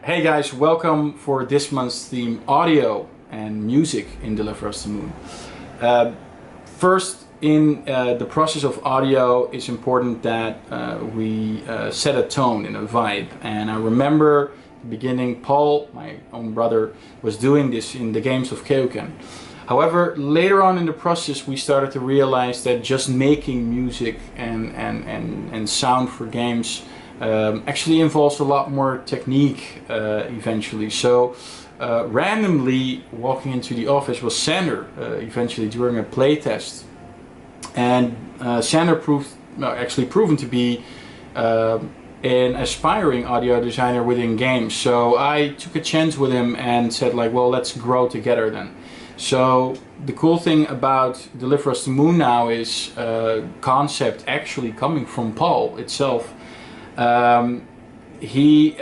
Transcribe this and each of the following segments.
Hey guys, welcome for this month's theme, audio and music in Deliver Us the Moon. First, in the process of audio, it's important that we set a tone and a vibe. And I remember at the beginning, Paul, my own brother, was doing this in the games of Keoken. However, later on in the process, we started to realize that just making music and sound for games actually involves a lot more technique eventually. So randomly walking into the office was Sander eventually during a playtest, and Sander proven to be an aspiring audio designer within games. So I took a chance with him and said like, well, let's grow together then. So the cool thing about Deliver Us the Moon now is concept actually coming from Paul itself. He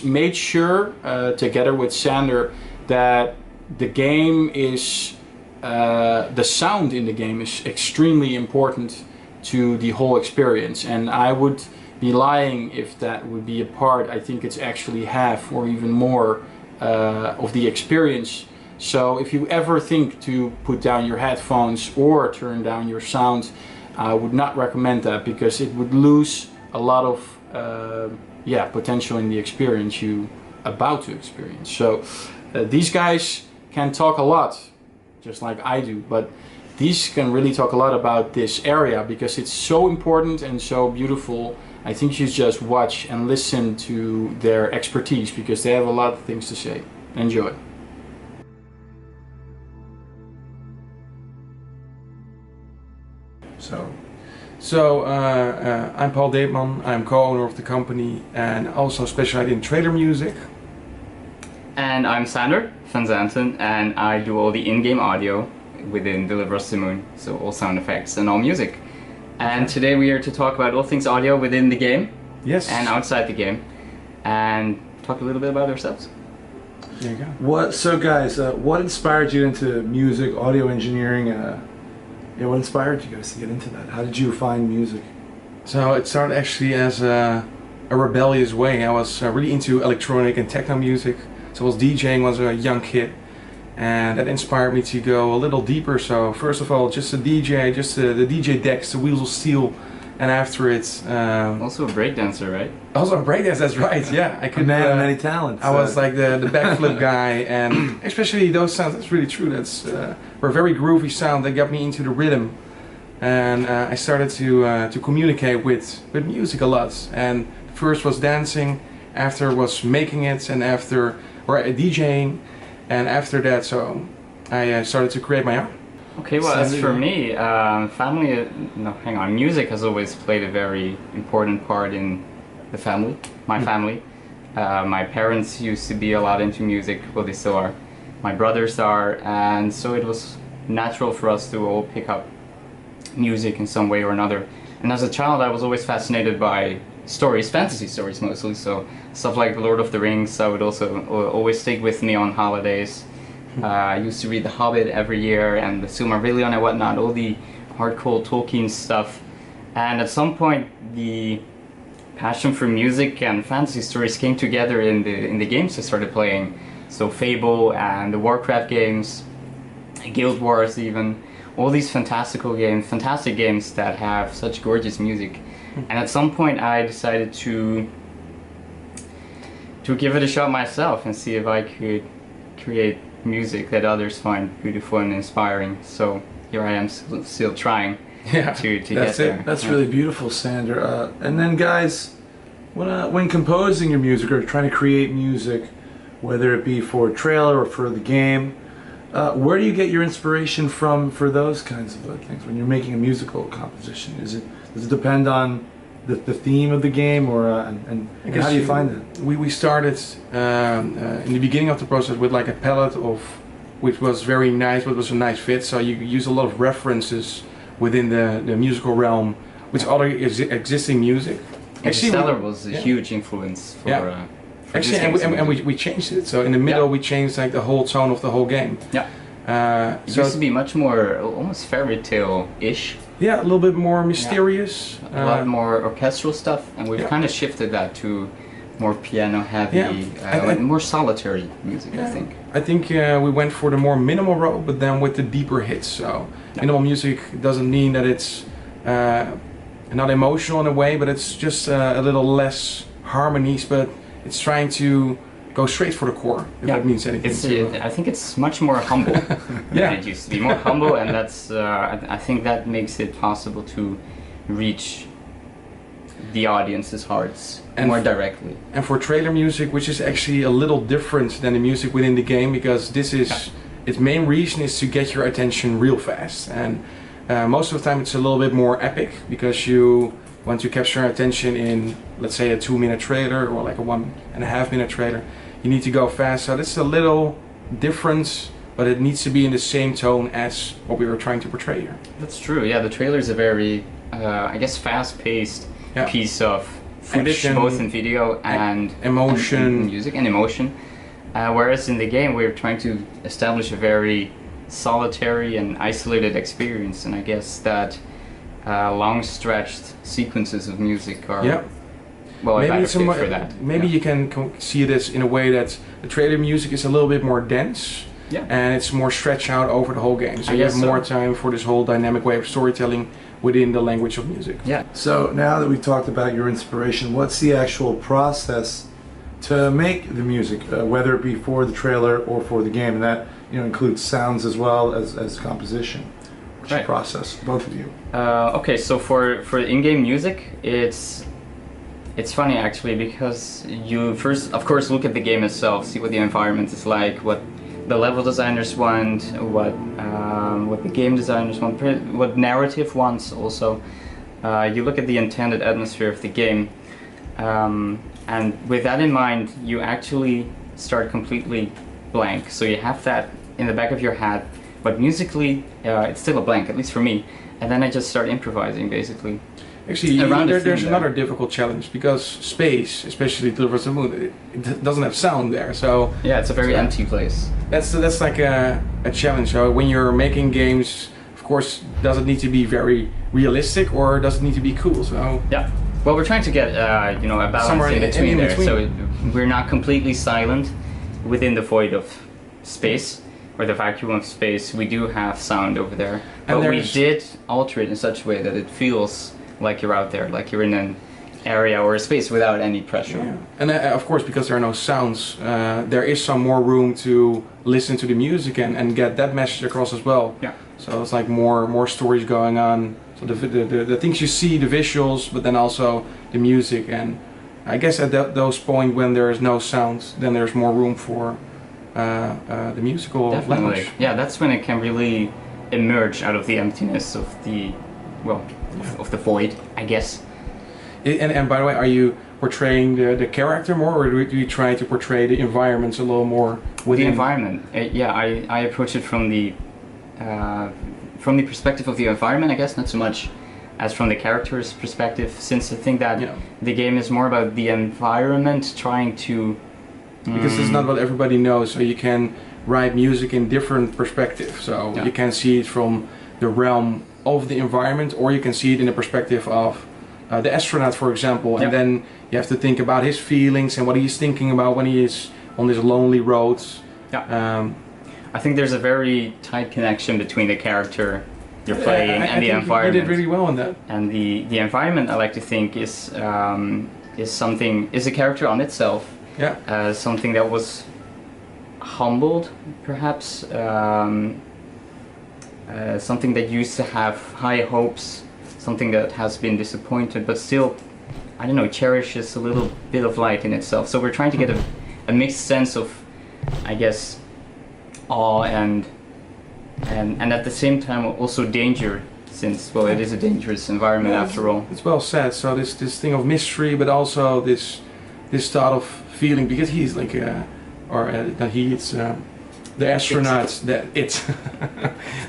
made sure together with Sander that the game is the sound in the game is extremely important to the whole experience, and I would be lying if that would be a part. I think it's actually half or even more of the experience. So if you ever think to put down your headphones or turn down your sound, I would not recommend that, because it would lose a lot of potential in the experience you about to experience. So these guys can talk a lot, just like I do, but these can really talk a lot about this area because it's so important and so beautiful. I think you just watch and listen to their expertise because they have a lot of things to say. Enjoy. So I'm Paul Deepman, I'm co-owner of the company and also specialize in trailer music. And I'm Sander van Zanten, and I do all the in-game audio within Deliver Us the Moon, so all sound effects and all music. And today we are to talk about all things audio within the game, yes, and outside the game, and talk a little bit about ourselves. There you go. So guys, what inspired you into music, audio engineering? What inspired you guys to get into that? How did you find music? So it started actually as a rebellious way. I was really into electronic and techno music. So I was DJing when I was a young kid, and that inspired me to go a little deeper. So first of all, just a DJ, just the DJ decks, the wheels of steel, and after it... also a breakdancer, right? Also a breakdancer, that's right, yeah. I could, a man of many talents. I was like the backflip guy, and especially those sounds, that's really true. That's were a very groovy sound that got me into the rhythm. And I started to communicate with music a lot. And first was dancing, after was making it, and after DJing, and after that, so I started to create my own. Okay, well, as for me, music has always played a very important part in the family, my family. My parents used to be a lot into music, well, they still are. My brothers are, and so it was natural for us to all pick up music in some way or another. And as a child, I was always fascinated by stories, fantasy stories mostly, so stuff like The Lord of the Rings. I would also always take with me on holidays. I used to read The Hobbit every year and the Silmarillion and whatnot, all the hardcore Tolkien stuff. And at some point, the passion for music and fantasy stories came together in the games I started playing. So Fable and the Warcraft games, Guild Wars even, all these fantastic games that have such gorgeous music. And at some point I decided to give it a shot myself and see if I could create music that others find beautiful and inspiring. So here I am still trying to get there. That's really beautiful, Sander. And then guys, when composing your music or trying to create music, whether it be for a trailer or for the game, where do you get your inspiration from for those kinds of things when you're making a musical composition? Does it depend on the theme of the game, or and how do you find that? We started in the beginning of the process with like a palette of, which was very nice, but was a nice fit. So you use a lot of references within the musical realm with other existing music. Interstellar was a huge influence for actually, and we changed it. So in the middle, we changed like the whole tone of the whole game. Yeah. It used to be much more almost fairy tale-ish. Yeah, a little bit more mysterious. A lot more orchestral stuff, and we've kind of shifted that to more piano heavy, Yeah. more solitary music, I think. I think we went for the more minimal road, but then with the deeper hits. So minimal music doesn't mean that it's not emotional in a way, but it's just a little less harmonies, but it's trying to go straight for the core, if that means anything. I think it's much more humble Yeah. than it used to be. More humble, and that's I think that makes it possible to reach the audience's hearts And more directly. And for trailer music, which is actually a little different than the music within the game, because this is its main reason is to get your attention real fast. And most of the time it's a little bit more epic, because you want to capture your attention in, let's say, a 2-minute trailer or like a 1.5-minute trailer. You need to go fast, so that's a little difference, but it needs to be in the same tone as what we were trying to portray here. That's true. Yeah, the trailer is a very, I guess, fast-paced piece of footage, Action, both in video and emotion, and music and emotion. Whereas in the game, we're trying to establish a very solitary and isolated experience, and I guess that long-stretched sequences of music are well, maybe it's for that. Maybe you can see this in a way that the trailer music is a little bit more dense, and it's more stretched out over the whole game. So you have more time for this whole dynamic way of storytelling within the language of music. Yeah. So now that we've talked about your inspiration, what's the actual process to make the music, whether it be for the trailer or for the game? And that includes sounds as well as composition. What's your process, both of you? Okay, so for in-game music, it's funny actually, because you first, of course, look at the game itself, see what the environment is like, what the level designers want, what the game designers want, what narrative wants also. You look at the intended atmosphere of the game, and with that in mind, you actually start completely blank. So you have that in the back of your head, but musically, it's still a blank, at least for me. And then I just start improvising, basically. Actually, there's another difficult challenge, because space, especially Deliver Us the Moon, it doesn't have sound there. So yeah, it's a very empty place. That's like a challenge. So when you're making games, of course, does it need to be very realistic, or does it need to be cool? So yeah, well, we're trying to get a balance somewhere in between there. between. So we're not completely silent within the void of space, or the vacuum of space. We do have sound over there, but we did alter it in such a way that it feels like you're out there, like you're in an area or a space without any pressure. Yeah. And of course, because there are no sounds, there is some more room to listen to the music and get that message across as well. Yeah. So it's like more stories going on. So the things you see, the visuals, but then also the music. And I guess at those points when there is no sounds, then there's more room for the musical language. Yeah, that's when it can really emerge out of the emptiness of the, of the void, I guess. And by the way, are you portraying the character more, or do you try to portray the environments a little more within? The environment, yeah, I approach it from the perspective of the environment, I guess, not so much as from the character's perspective, since I think that the game is more about the environment trying to... Because it's not what everybody knows, so you can write music in different perspectives. So you can see it from the realm of the environment, or you can see it in the perspective of the astronaut, for example, and then you have to think about his feelings and what he's thinking about when he is on this lonely road. I think there's a very tight connection between the character you're playing and the environment. You did really well in that. And the environment, I like to think, is a character on itself. Yeah. Something that was humbled, perhaps. Something that used to have high hopes. Something that has been disappointed, but still, I don't know, cherishes a little bit of light in itself. So we're trying to get a mixed sense of, I guess, awe and at the same time also danger, since, well, it is a dangerous environment after all. It's well said. So this thing of mystery, but also this thought of feeling, because he's like the astronaut. The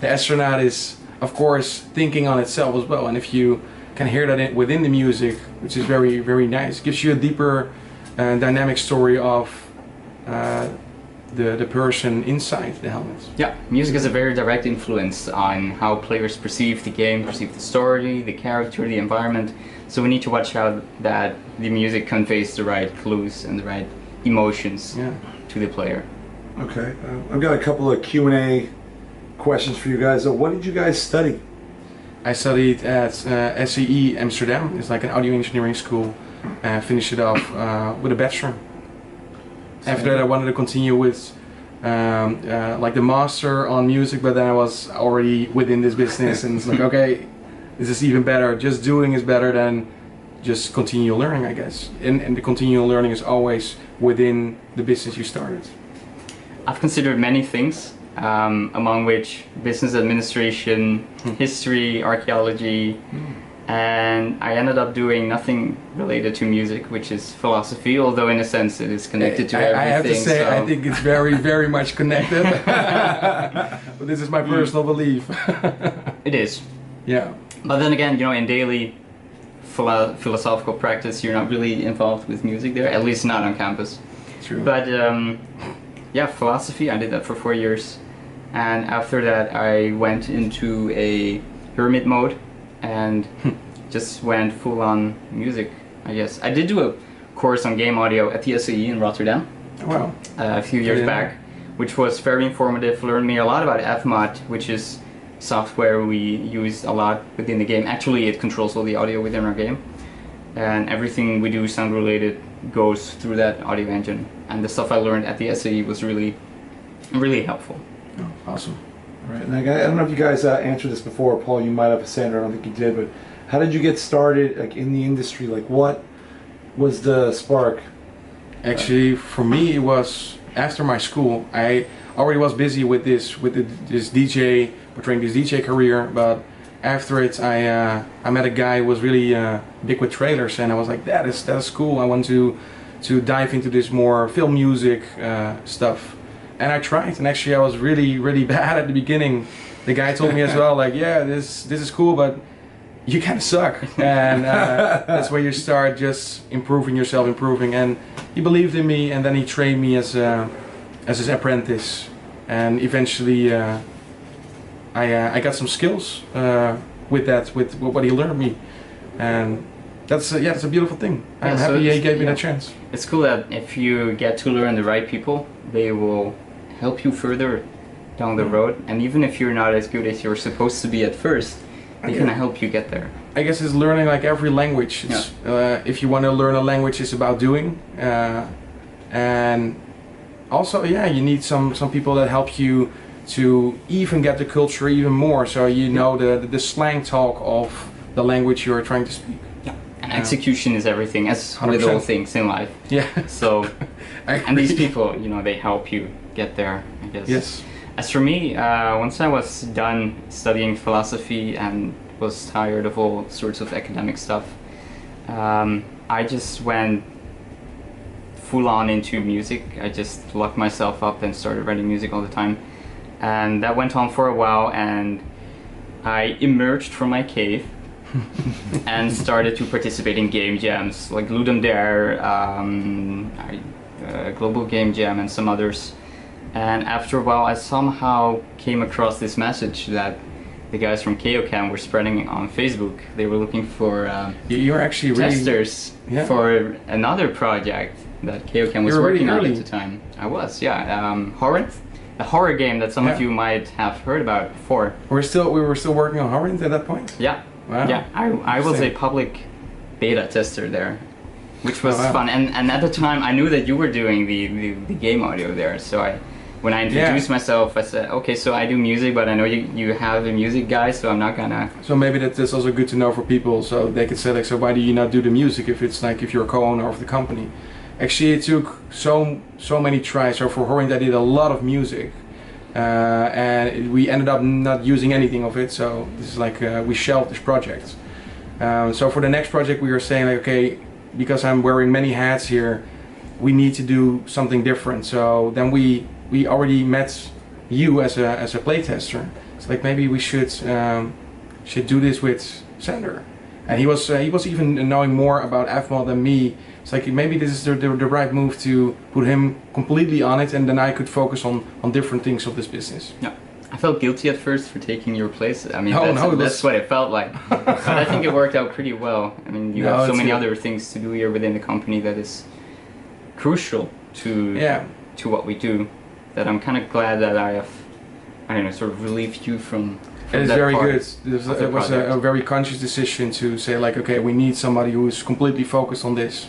astronaut is, of course, thinking on itself as well. And if you can hear that within the music, which is very, very nice, it gives you a deeper dynamic story of the person inside the helmet. Yeah, music has a very direct influence on how players perceive the game, perceive the story, the character, the environment. So we need to watch out that the music conveys the right clues and the right emotions to the player. Okay, I've got a couple of Q&A questions for you guys. What did you guys study? I studied at SAE Amsterdam. It's like an audio engineering school. Finished it off with a bachelor. After that, I wanted to continue with like the master on music, but then I was already within this business, and it's like, okay, this is even better. Just doing is better than just continue learning, I guess. And the continual learning is always within the business you started. I've considered many things, among which business administration, history, archaeology, and I ended up doing nothing related to music, which is philosophy, although in a sense it is connected to everything. I have to say, so. I think it's very, very much connected. But this is my personal belief. It is. Yeah. But then again, you know, in daily philosophical practice, you're not really involved with music there, at least not on campus. True. But yeah, philosophy, I did that for 4 years. And after that, I went into a hermit mode and just went full on music, I guess. I did do a course on game audio at the SAE in Rotterdam. Wow. A few years back, which was very informative, learned me a lot about FMOD, which is software we use a lot within the game. Actually, it controls all the audio within our game. And everything we do sound related goes through that audio engine. And the stuff I learned at the SAE was really, really helpful. Oh, awesome. Right, and I don't know if you guys answered this before, Paul. You might have, Sandra. I don't think you did. But how did you get started, like in the industry? Like, what was the spark? Actually, for me, it was after my school. I already was busy with this DJ, portraying this DJ career. But after it, I met a guy who was really big with trailers, and I was like, that is cool. I want to dive into this more film music stuff. And I tried, and actually I was really, really bad at the beginning. The guy told me as well, like, yeah, this is cool, but you kind of suck. And that's where you start just improving yourself, and he believed in me, and then he trained me as his apprentice. And eventually I got some skills with what he learned me. And that's a beautiful thing. I'm happy he gave me that chance. It's cool that if you get to learn the right people, they will help you further down the road. And even if you're not as good as you're supposed to be at first, they can help you get there. I guess it's learning like every language. It's, if you want to learn a language, it's about doing. And also, you need some people that help you to even get the culture even more. So you know the slang talk of the language you're trying to speak. And execution is everything, as 100%. with all things in life. Yeah. So, and these people, you know, they help you get there, I guess. Yes. As for me, once I was done studying philosophy and was tired of all sorts of academic stuff, I just went full on into music. I just locked myself up and started writing music all the time. And that went on for a while, and I emerged from my cave and started to participate in game jams like Ludum Dare, Global Game Jam, and some others. And after a while, I somehow came across this message that the guys from KeoCam were spreading on Facebook. They were looking for you're actually testers for another project that KeoCam was working on at the time. I was, Horror, a horror game that some of you might have heard about before. We were still working on Horror at that point? Yeah. Wow. Yeah, I was a public beta tester there, which was fun. And at the time, I knew that you were doing the game audio there. So when I introduced myself, I said, okay, so I do music, but I know you have a music guy, so I'm not gonna... So maybe that's also good to know for people, so they could say, like, so why do you not do the music if it's like, if you're a co-owner of the company? Actually, it took so many tries. So for Horror, I did a lot of music. And we ended up not using anything of it, so this is like we shelved this project. So for the next project we were saying, like, okay, because I'm wearing many hats here, we need to do something different. So then we already met you as a playtester. It's like maybe we should do this with Sander. and he was even knowing more about FML than me. It's like maybe this is the right move to put him completely on it, and then I could focus on different things of this business. Yeah. I felt guilty at first for taking your place. I mean, No, that's what it felt like. But I think it worked out pretty well. I mean, you have so many other things to do here within the company that is crucial to what we do, that I'm kind of glad that I have, I don't know, sort of relieved you from It is that very part good. It was a very conscious decision to say like, okay, we need somebody who is completely focused on this,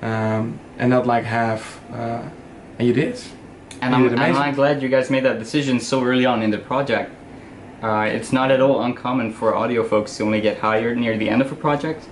and not like half. And you did. And I'm glad you guys made that decision so early on in the project. It's not at all uncommon for audio folks to only get hired near the end of a project,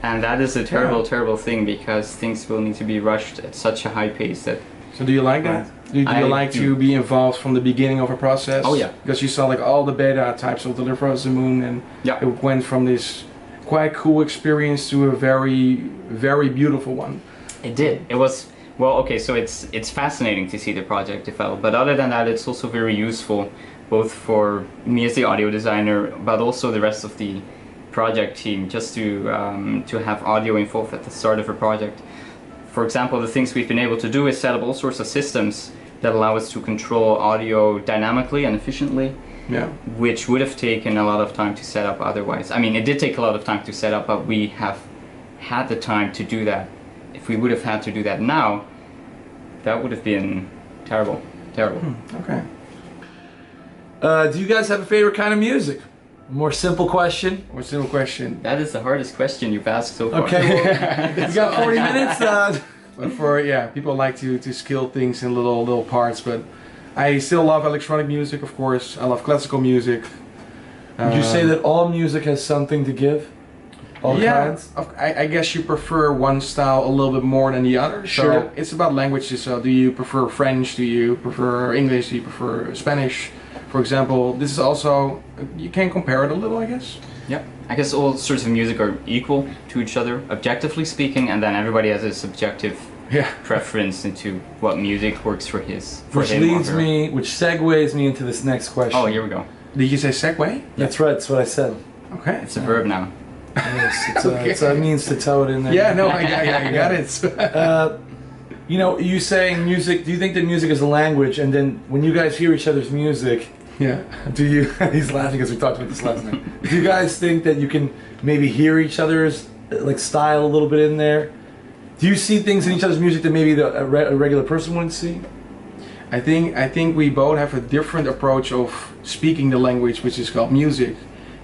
and that is a terrible thing, because things will need to be rushed at such a high pace that. So do you like that? Do you like to be involved from the beginning of a process? Oh yeah. Because you saw like all the beta types of Deliver Us the Moon, and it went from this quite cool experience to a very beautiful one. It did. It was, well, okay, so it's fascinating to see the project develop, but other than that, it's also very useful, both for me as the audio designer, but also the rest of the project team, just to have audio involved at the start of a project. For example, the things we've been able to do is set up all sorts of systems that allow us to control audio dynamically and efficiently, which would have taken a lot of time to set up otherwise. I mean, it did take a lot of time to set up, but we have had the time to do that. If we would have had to do that now, that would have been terrible. Okay. Do you guys have a favorite kind of music? More simple question. That is the hardest question you've asked so far. Okay, well, you got 40 minutes. But for people like to skill things in little parts. But I still love electronic music, of course. I love classical music. Would you say that all music has something to give? All kinds? I guess you prefer one style a little bit more than the other. Sure. So it's about languages. So do you prefer French? Do you prefer English? Do you prefer Spanish? For example, this is also, you can compare it a little, I guess. Yeah, I guess all sorts of music are equal to each other, objectively speaking, and then everybody has a subjective preference into what music works for his. Which segues me into this next question. Oh, here we go. Did you say segue? That's right, that's what I said. Okay. It's a verb now. Yes, it's a means to toe it in there. Yeah, no, I got it. You know, you saying music, do you think that music is a language, and then when you guys hear each other's music, do you, he's laughing because we talked about this last night, do you guys think that you can maybe hear each other's like style a little bit in there? Do you see things in each other's music that maybe a regular person wouldn't see? I think we both have a different approach of speaking the language, which is called music.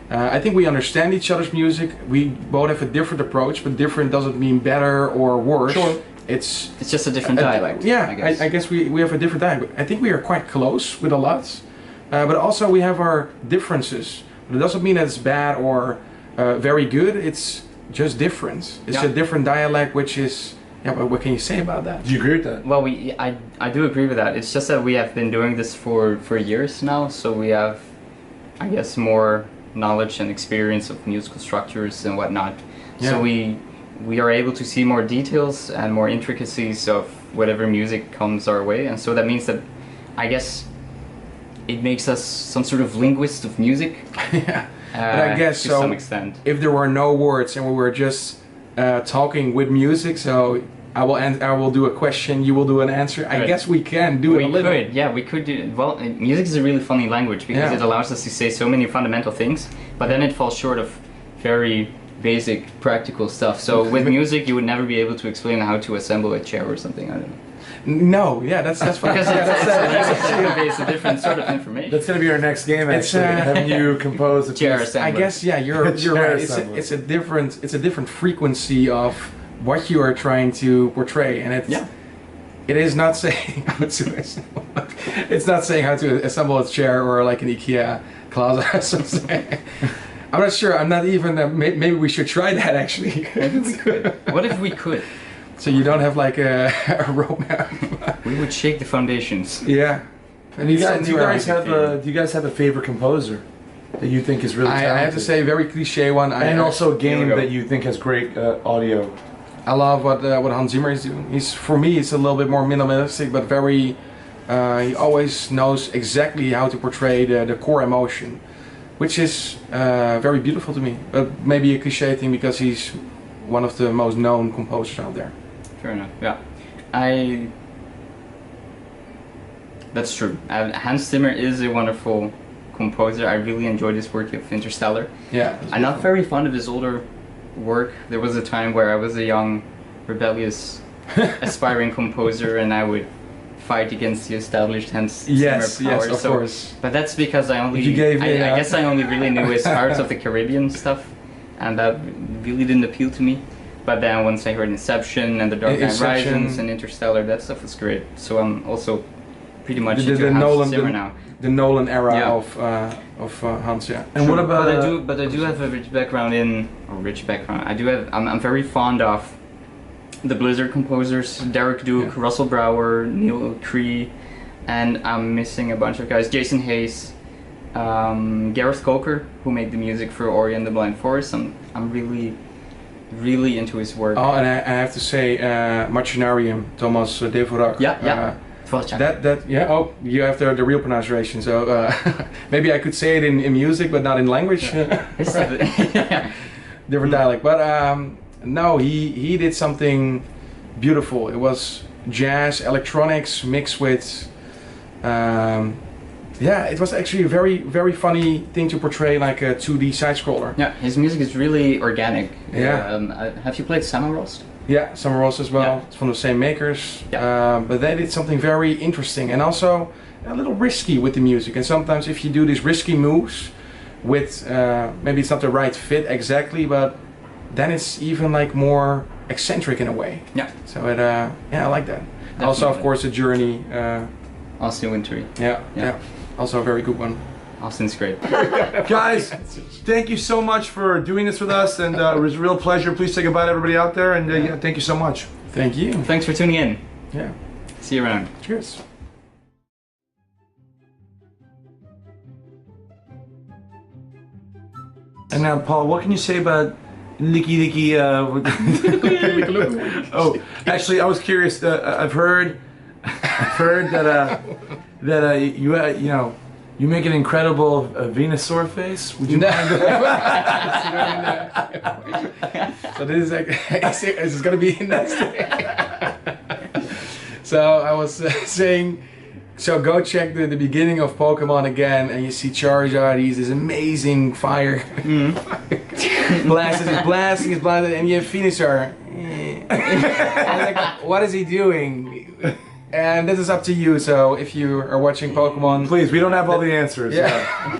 I think we understand each other's music. We both have a different approach, but different doesn't mean better or worse. Sure. It's just a different dialect. I guess we have a different dialect. I think we are quite close with a lot, but also we have our differences. But it doesn't mean that it's bad or very good. It's just different. It's a different dialect, which is but what can you say about that? Do you agree with that? Well, I do agree with that. It's just that we have been doing this for years now, so we have, I guess, more knowledge and experience of musical structures and whatnot. So we are able to see more details and more intricacies of whatever music comes our way, and so that means that, I guess, it makes us some sort of linguist of music. But I guess to so. Some extent. If there were no words and we were just talking with music, so I will do a question, you will do an answer. I guess we can do it a little. We could do. Well, music is a really funny language because it allows us to say so many fundamental things, but then it falls short of very basic practical stuff. So with music, you would never be able to explain how to assemble a chair or something. I don't know. No, that's fine. Because it's a different sort of information. That's going to be our next game, actually. Having you compose a chair piece. assembly. I guess you're right. It's a different frequency of what you are trying to portray, and it is not saying how to assemble. It's not saying how to assemble a chair or like an IKEA closet or something. I'm not sure. I'm not even. Maybe we should try that actually. Maybe we could. What if we could? So you don't have like a roadmap. We would shake the foundations. Yeah. And do you guys have a favorite composer that you think is really talented? I have to say, very cliche one. And also a game that you think has great audio. I love what Hans Zimmer is doing. For me, it's a little bit more minimalistic, but very. He always knows exactly how to portray the core emotion. which is very beautiful to me. But maybe a cliche thing because he's one of the most known composers out there. Fair enough. Yeah, that's true. Hans Zimmer is a wonderful composer. I really enjoyed his work of Interstellar. Yeah. I'm not very fond of his older work. There was a time where I was a young, rebellious, aspiring composer, and I would fight against the established Hans Zimmer power. Yes, of course. But that's because I only, I guess I only really knew his Pirates of the Caribbean stuff, and that really didn't appeal to me. But then once I heard Inception and The Dark Knight Rises and Interstellar, that stuff was great. So I'm also pretty much into Hans Zimmer now. The Nolan era of Hans, yeah. And what about? But I do have a rich background in, I'm very fond of the Blizzard composers, Derek Duke, Russell Brower, Neil Cree, and I'm missing a bunch of guys. Jason Hayes, Gareth Coker, who made the music for Ori and the Blind Forest. I'm really into his work. Oh, and I have to say, Machinarium, Thomas Dvorak. Oh, you have the real pronunciation. So maybe I could say it in music, but not in language. Different dialect. But no, he did something beautiful. It was jazz, electronics mixed with. It was actually a very funny thing to portray, like a 2D side scroller. Yeah, his music is really organic. Yeah. Have you played Summerfrost? Yeah, Summerfrost as well. Yeah. It's from the same makers. Yeah. But they did something very interesting and also a little risky with the music. And sometimes if you do these risky moves with, maybe it's not the right fit exactly, but then it's even like more eccentric in a way. Yeah. So it, I like that. Definitely. Also, of course, the Journey. Austin Wintory. Yeah. Also a very good one. Austin's great. Guys, thank you so much for doing this with us, and it was a real pleasure. Please say goodbye to everybody out there, and thank you so much. Thank you. Thanks for tuning in. Yeah. See you around. Cheers. And now, Paul, what can you say about Licky? Oh, actually, I was curious. I've heard that you make an incredible Venusaur face. Would you mind? So this is like, this is gonna be next. So I was saying, so go check the beginning of Pokemon again, and you see Charizard. He's this amazing fire. blasting, and you have Venusaur. I was like, what is he doing? And this is up to you, so if you are watching Pokemon... Please, we don't have all the answers. Yeah.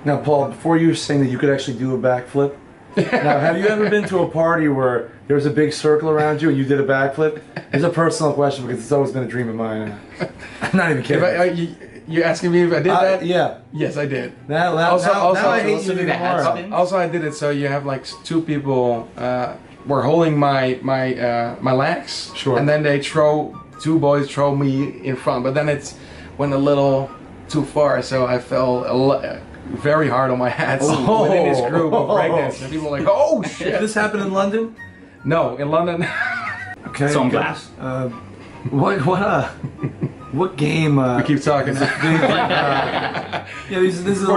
Now, Paul, before you were saying that you could actually do a backflip, now, have you ever been to a party where there was a big circle around you and you did a backflip? It's a personal question because it's always been a dream of mine. I'm not even kidding. You asking me if I did that? Yeah. Yes, I did. Now I hate you even more. Also, I did it so you have like two people were holding my legs. Sure. And then two boys throw me in front, but then it went a little too far, so I fell very hard on my head within this group of breakdancers. And people were like, "Oh shit!" Did this happen in London? No, in London. Okay. So I'm glad. What game? We keep talking. Yeah, this is a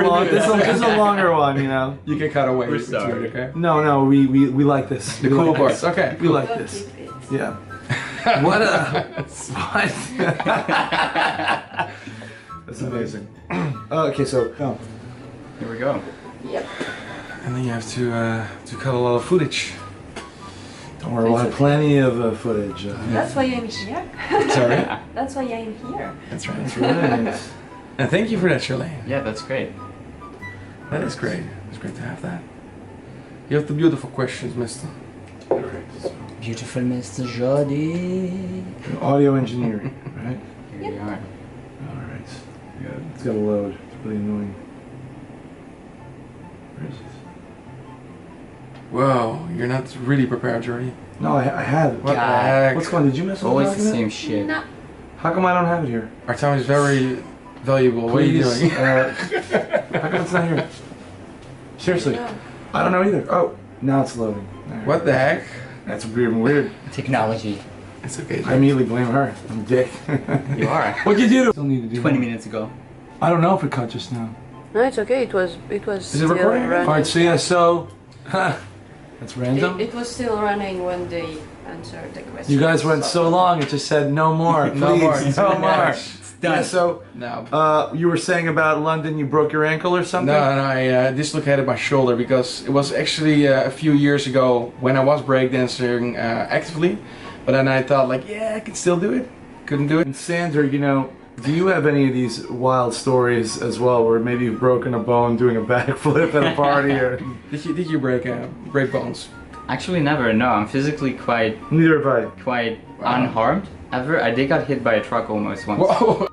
longer one, you know. You can cut away. We're sorry. Okay. No, we like this. The cool parts. Okay. We like this. Yeah. What? That's amazing. Okay, so Here we go. Yep. And then you have to cut a lot of footage. don't worry, we'll have plenty of footage. That's why I'm here. Sorry. That's why I'm here. That's right. That's right. And thank you for that, Charlene. Yeah, that's great. That is great. It's great to have that. You have the beautiful questions, Mister. Beautiful Mr. Jody. Audio engineering, right? Here we are. All right. Yeah, it's got to load. It's really annoying. Where is it? Whoa, you're not really prepared, Jordy. No, I have it. What the God. heck? What's going on? Did you mess with Always the document? same shit. No. How come I don't have it here? Our time is very valuable. What are you Please, doing? how come it's not here? Seriously, No. I don't know either. Oh, now it's loading. There. What the heck? That's weird. Technology. It's okay. I immediately blame her. I'm a dick. You are. What'd you do? Still need to do 20 more. minutes ago. I don't know if it cut just now. No, it's okay. It was Is it still recording? running. All right, so yeah, so that's random. It was still running when they answered the question. You guys went so long, it just said no more. No more. Please, no more. done. Yeah, so No. you were saying about London, you broke your ankle or something? No, no, I dislocated my shoulder because it was actually a few years ago when I was breakdancing actively, but then I thought like, yeah, I can still do it. Couldn't do it. And Sandra, you know, do you have any of these wild stories as well, where maybe you've broken a bone doing a backflip at a party, or Did you break bones? Actually, never. No, I'm physically quite neither have I? unharmed ever. I did got hit by a truck almost once. Whoa.